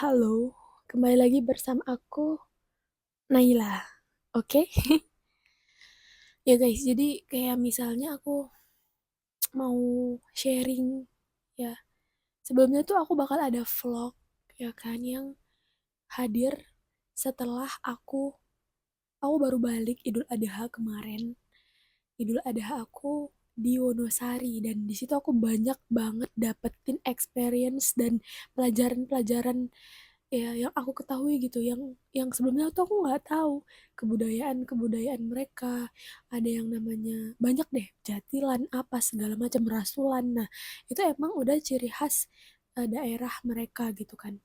Halo, kembali lagi bersama aku, Naila. Oke? Ya guys, jadi kayak misalnya aku mau sharing ya. Sebelumnya tuh aku bakal ada vlog ya kan yang hadir setelah aku baru balik Idul Adha kemarin. Idul Adha aku di Wonosari dan di situ aku banyak banget dapetin experience dan pelajaran-pelajaran ya yang aku ketahui gitu yang sebelumnya tuh aku nggak tahu kebudayaan mereka, ada yang namanya banyak deh jatilan apa segala macam rasulan. Nah itu emang udah ciri khas daerah mereka gitu kan.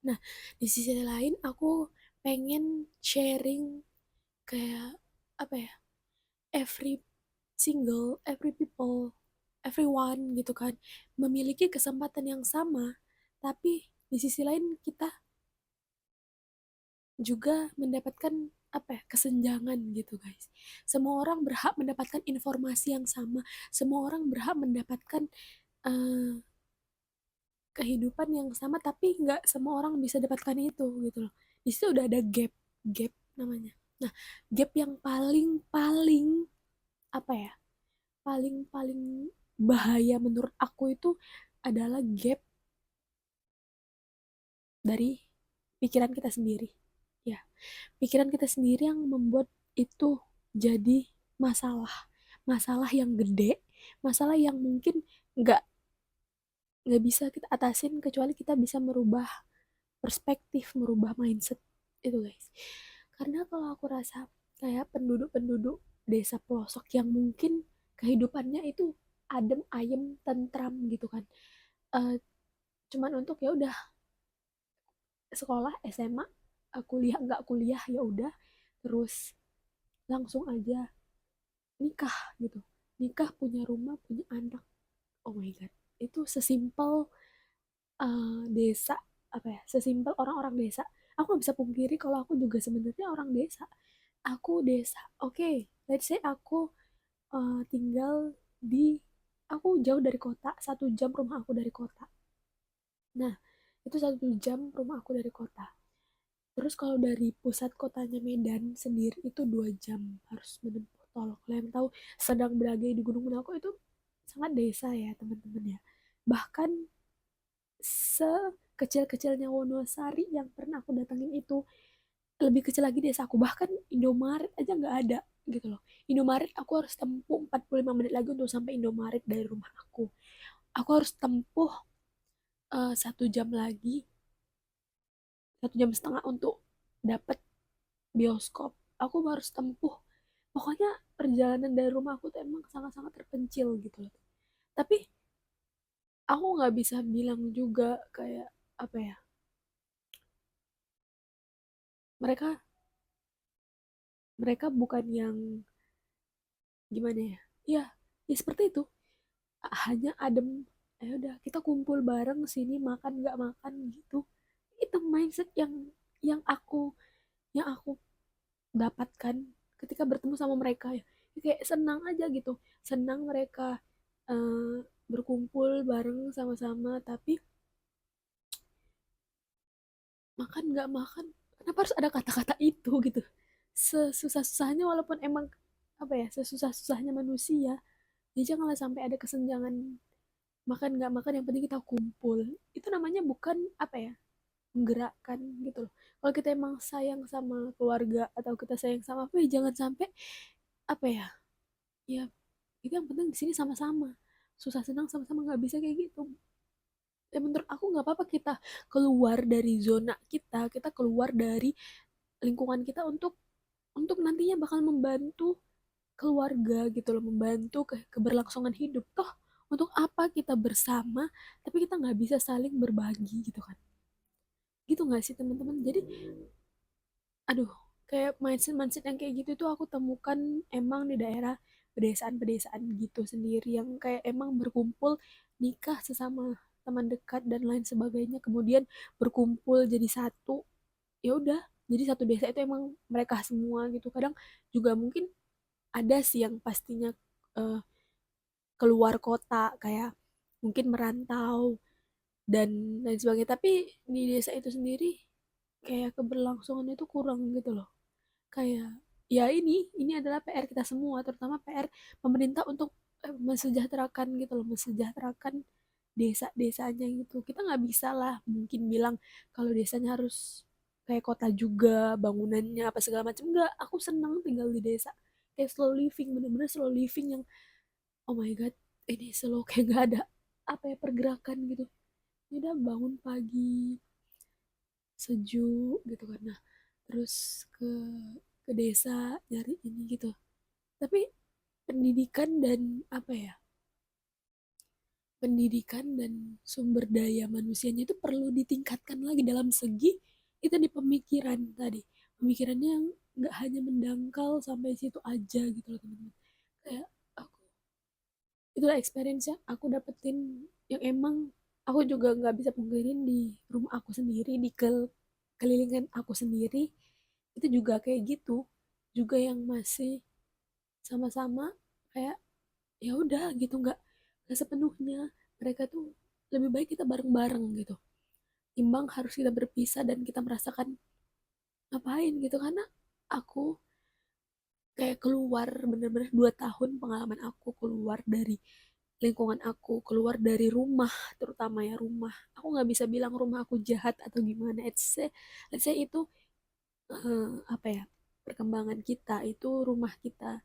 Nah di sisi lain aku pengen sharing kayak apa ya, every every people, everyone gitu kan memiliki kesempatan yang sama, tapi di sisi lain kita juga mendapatkan apa ya, kesenjangan gitu guys. Semua orang berhak mendapatkan informasi yang sama, semua orang berhak mendapatkan eh, kehidupan yang sama, tapi nggak semua orang bisa dapatkan itu gitu loh. Di situ udah ada gap namanya. Nah, gap yang paling paling apa ya, paling paling bahaya menurut aku itu adalah gap dari pikiran kita sendiri. Ya, pikiran kita sendiri yang membuat itu jadi masalah. Masalah yang gede, masalah yang mungkin nggak nggak bisa kita atasin kecuali kita bisa merubah perspektif, merubah mindset itu guys. Karena kalau aku rasa kayak penduduk-penduduk desa pelosok yang mungkin kehidupannya itu adem ayem tentram gitu kan. Eh, Cuman untuk ya udah sekolah SMA, kuliah nggak kuliah ya udah, terus langsung aja nikah gitu, nikah punya rumah punya anak. Oh my god, itu sesimpel desa, apa ya, sesimpel orang-orang desa. Aku nggak bisa pungkiri kalau aku juga sebenarnya orang desa. Aku desa, oke, okay, let's say aku tinggal di, aku jauh dari kota, 1 jam rumah aku dari kota. Nah itu 1 jam rumah aku dari kota. Terus kalau dari pusat kotanya Medan sendiri itu 2 jam harus menempuh tol. Kalian tahu sedang berada di Gunung Menako itu sangat desa ya teman-teman ya. Bahkan sekecil-kecilnya Wonosari yang pernah aku datangin itu lebih kecil lagi desaku. Bahkan Indomaret aja nggak ada gitu loh. Indomaret aku harus tempuh 45 menit lagi untuk sampai Indomaret dari rumah aku. Aku harus tempuh 1 jam lagi, 1 jam setengah untuk dapat bioskop. Aku harus tempuh, pokoknya perjalanan dari rumah aku tuh emang sangat-sangat terpencil gitu loh. Tapi aku nggak bisa bilang juga kayak apa ya, mereka mereka bukan yang gimana ya, ya ya seperti itu, hanya adem, udah kita kumpul bareng sini makan nggak makan gitu. Itu mindset yang aku dapatkan ketika bertemu sama mereka ya. Kayak senang aja gitu, senang mereka berkumpul bareng sama-sama, tapi makan nggak makan, kenapa harus ada kata-kata itu gitu. Sesusah-susahnya, walaupun emang apa ya, sesusah-susahnya manusia, ya janganlah sampai ada kesenjangan. Makan nggak makan yang penting kita kumpul. Itu namanya bukan apa ya, menggerakkan gitu loh. Kalau kita emang sayang sama keluarga atau kita sayang sama apa ya, jangan sampai apa ya, ya itu yang penting di sini sama-sama, susah senang sama-sama, nggak bisa kayak gitu. Ya menurut aku nggak apa-apa kita keluar dari zona kita, kita keluar dari lingkungan kita untuk nantinya bakal membantu keluarga gitu loh, membantu keberlangsungan hidup. Toh untuk apa kita bersama tapi kita nggak bisa saling berbagi gitu kan. Gitu nggak sih teman-teman? Jadi aduh, kayak mindset-mindset yang kayak gitu tuh aku temukan emang di daerah pedesaan-pedesaan gitu sendiri, yang kayak emang berkumpul, nikah sesama teman dekat dan lain sebagainya, kemudian berkumpul jadi satu. Ya udah, jadi satu desa itu emang mereka semua gitu. Kadang juga mungkin ada sih yang pastinya eh, keluar kota, kayak mungkin merantau dan lain sebagainya. Tapi di desa itu sendiri kayak keberlangsungan itu kurang gitu loh. Kayak ya ini adalah PR kita semua, terutama PR pemerintah untuk mensejahterakan gitu loh, mensejahterakan desa-desanya gitu. Kita nggak bisa lah mungkin bilang kalau desanya harus kayak kota juga bangunannya apa segala macam. Enggak, aku senang tinggal di desa. Kayak slow living, bener-bener slow living yang oh my god, ini slow kayak nggak ada apa ya pergerakan gitu. Ya udah bangun pagi sejuk gitu kan. Nah, terus ke desa nyari ini gitu. Tapi pendidikan dan apa ya? Pendidikan dan sumber daya manusianya itu perlu ditingkatkan lagi dalam segi itu di pemikiran tadi. Pemikirannya yang nggak hanya mendangkal sampai situ aja gitu loh teman-teman. Kayak aku itulah experience yang aku dapetin yang emang aku juga nggak bisa pungkirin di rumah aku sendiri di kelilingan aku sendiri itu juga kayak gitu juga yang masih sama-sama kayak ya udah gitu nggak sepenuhnya mereka tuh lebih baik kita bareng-bareng gitu timbang harus kita berpisah dan kita merasakan ngapain gitu karena aku kayak keluar bener-bener 2 tahun pengalaman aku keluar dari lingkungan aku keluar dari rumah terutama ya rumah aku nggak bisa bilang rumah aku jahat atau gimana let's say itu apa ya perkembangan kita itu rumah kita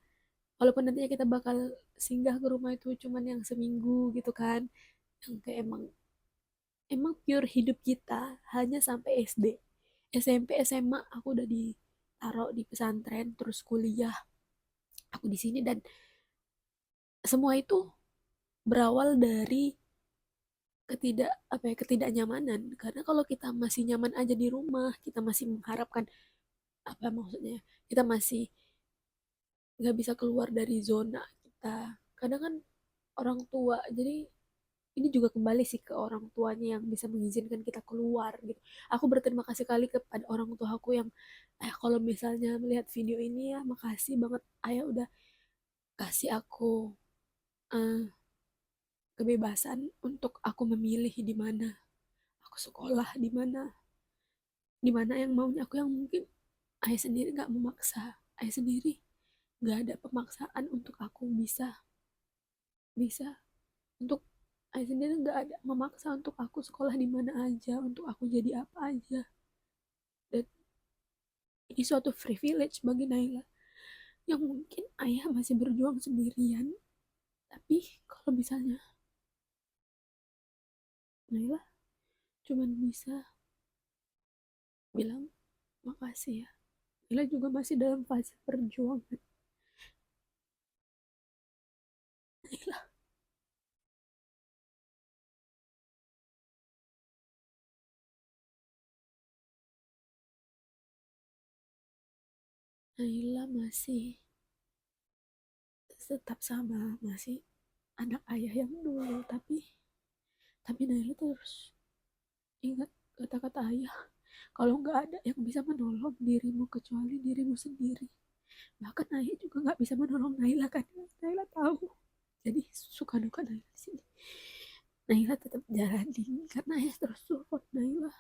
walaupun nantinya kita bakal singgah ke rumah itu cuman yang seminggu gitu kan yang kayak emang pure hidup kita hanya sampai SD SMP SMA aku udah ditaruh di pesantren terus kuliah aku di sini dan semua itu berawal dari ketidaknyamanan karena kalau kita masih nyaman aja di rumah kita masih mengharapkan apa maksudnya kita masih nggak bisa keluar dari zona kita kadang kan orang tua jadi ini juga kembali sih ke orang tuanya yang bisa mengizinkan kita keluar gitu aku berterima kasih kali kepada orang tua aku yang kalau misalnya melihat video ini ya makasih banget ayah udah kasih aku eh, kebebasan untuk aku memilih di mana aku sekolah di mana yang maunya aku yang mungkin ayah sendiri nggak memaksa ayah sendiri nggak ada pemaksaan untuk aku bisa bisa untuk ayah sendiri nggak ada memaksa untuk aku sekolah di mana aja untuk aku jadi apa aja dan ini suatu privilege bagi Naila yang mungkin ayah masih berjuang sendirian tapi kalau misalnya Naila cuman bisa bilang makasih ya Naila juga masih dalam fase perjuangan Naila Naila masih tetap sama masih anak ayah yang dulu tapi Naila terus ingat kata-kata ayah kalau nggak ada yang bisa menolong dirimu kecuali dirimu sendiri bahkan ayah juga nggak bisa menolong Naila kan Naila tahu jadi suka duka Naila di sini Naila tetap jalani karena ayah terus support Naila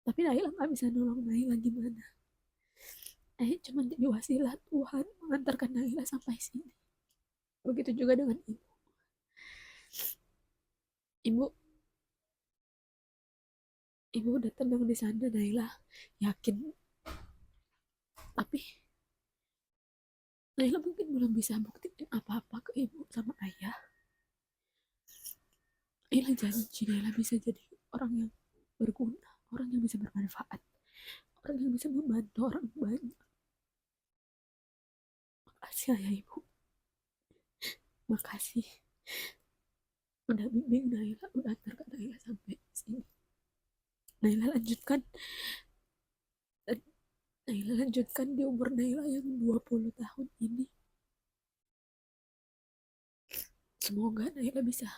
tapi Naila nggak bisa nolong Naila gimana ayah cuma jadi wasilah Tuhan mengantarkan Naila sampai sini begitu juga dengan ibu ibu udah tenang di sana Naila yakin tapi Naila mungkin belum bisa buktiin apa-apa ke ibu sama ayah Naila janji Naila bisa jadi orang yang berguna orang yang bisa bermanfaat orang yang bisa membantu orang banyak makasih ayah ibu makasih udah bimbing Naila udah antarkan Naila sampai sini Naila lanjutkan dan Naila lanjutkan di umur Naila yang 20 tahun ini semoga Naila bisa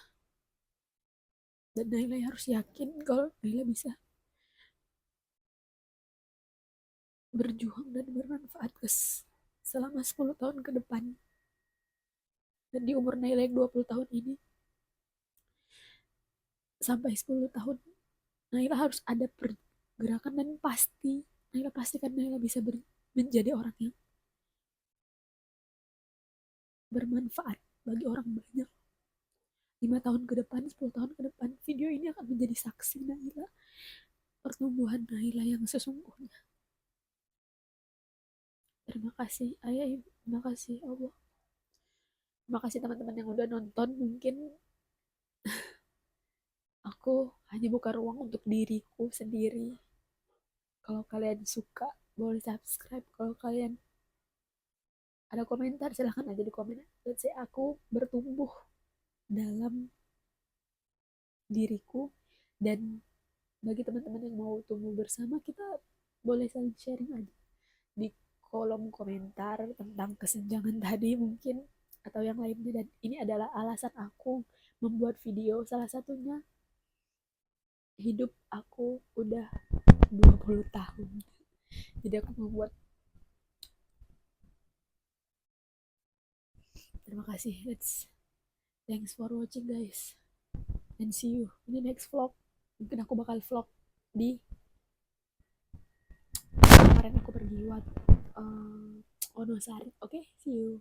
dan Naila harus yakin kalau Naila bisa berjuang dan bermanfaat selama 10 tahun ke depan dan di umur Naila yang 20 tahun ini sampai 10 tahun Naila harus ada pergerakan dan pasti Naila pastikan Naila bisa menjadi orang yang bermanfaat bagi orang banyak. 5 tahun ke depan, 10 tahun ke depan, video ini akan menjadi saksi Naila, pertumbuhan Naila yang sesungguhnya. Terima kasih Ayah, Ibu. Terima kasih Allah. Terima kasih teman-teman yang udah nonton. Mungkin aku hanya buka ruang untuk diriku sendiri. Kalau kalian suka, boleh subscribe. Kalau kalian ada komentar, silahkan aja di komen. Let's say aku bertumbuh dalam diriku, dan bagi teman-teman yang mau tumbuh bersama, kita boleh saling sharing aja di kolom komentar tentang kesenjangan tadi mungkin atau yang lainnya. Dan ini adalah alasan aku membuat video, salah satunya hidup aku udah 20 tahun, jadi aku membuat. Terima kasih. Thanks for watching guys, and see you in the next vlog. Mungkin aku bakal vlog di kemarin aku pergi buat Onosari. Oke, see you.